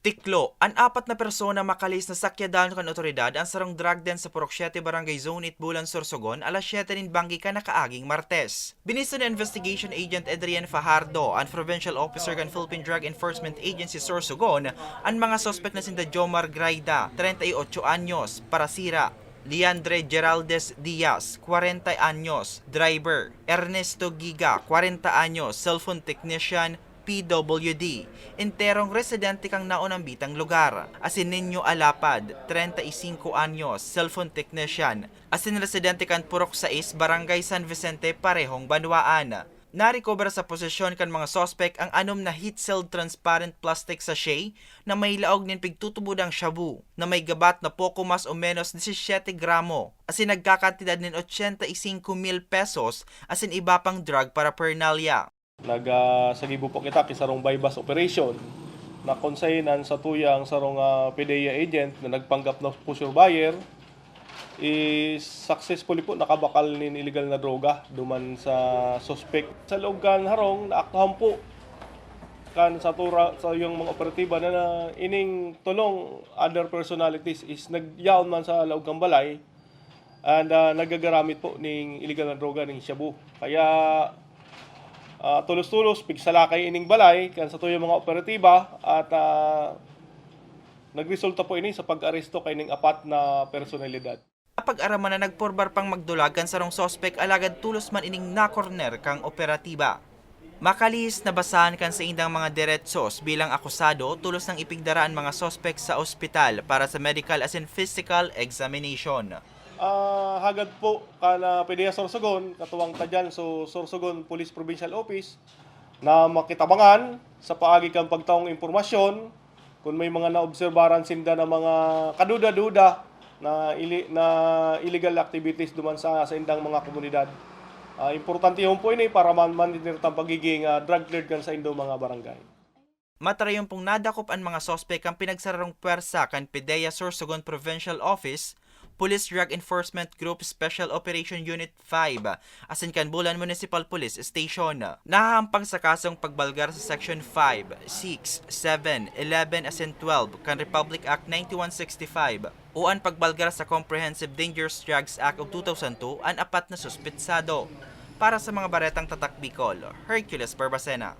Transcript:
Tiklo, an apat na persona makalis na sakyadan kan otoridad ang sarong drug den sa Purok 7 Barangay Zone 8 Bulan Sorsogon alas 7 nin banggi ka nakaaging Martes. Binisto na Investigation Agent Adrian Fajardo ang Provincial Officer kan Philippine Drug Enforcement Agency Sorsogon ang mga suspect na sinda Jomar Graida, 38 anyos, Parasira, Leandre Geraldes Diaz, 40 anyos, driver, Ernesto Giga, 40 anyos, cellphone technician, PWD, enterong residente kang naunang bitang lugar. Asin Ninyo Alapad, 35 anyos, cellphone technician. Asin residente kan Purok 6, Barangay San Vicente, parehong Banwaan. Narecover sa posisyon kan mga sospek ang anom na heat-sealed transparent plastic sachet na may laog nin pigtutubudang shabu na may gabat na poko mas o menos 17 gramo. Asin nagkakantidad nin 85,000 pesos asin iba pang drug paraphernalia. Nagsagibo po kita kisarong bypass operation na konsainan sa tuyang sarong PDEA agent na nagpanggap na pusher buyer is successfully po nakabakal nin illegal na droga duman sa suspect. Sa loob kan harong naaktuhan po kan sa yung mga operatiba na ining tulong other personalities is nagyaon man sa loob kan balay and nagagaramit po ning illegal na droga ning shabu. Kaya tulos-tulos pigsalakay ining balay kan sa tuyong mga operatiba at nagresulta po ini sa pag-aresto kay ning apat na personalidad. Pag-araman na nagporbar pang magdulagan sa rong sospek alagad tulos man ining na-corner kang operatiba. Makalis na basahan kan sa indang mga diretsos bilang akusado tulos ng ipigdaraan mga sospek sa ospital para sa medical as in physical examination. Hagad po kana PDEA Sorsogon, katuwang tadyan so Sorsogon Police Provincial Office na makitabangan sa paagi kang pagtaong impormasyon kung may mga naobserbaran sinda na mga kaduda-duda na illegal activities duman sa indang mga komunidad. Importante yun po ini para man-monitor ang pagiging drug cleared kan sa indong mga barangay. Matarayon pong nadakop ang mga sospek ang pinagsararong puwersa kan PDEA Sorsogon Provincial Office, Police Drug Enforcement Group Special Operation Unit 5, asin kan Bulan Municipal Police Station. Nahahampang sa kasong pagbalgar sa Section 5, 6, 7, 11, asin 12 kan Republic Act 9165 o ang pagbalgar sa Comprehensive Dangerous Drugs Act of 2002 ang apat na suspitsado. Para sa mga baretang tatak Bicol, Hercules Barbacena.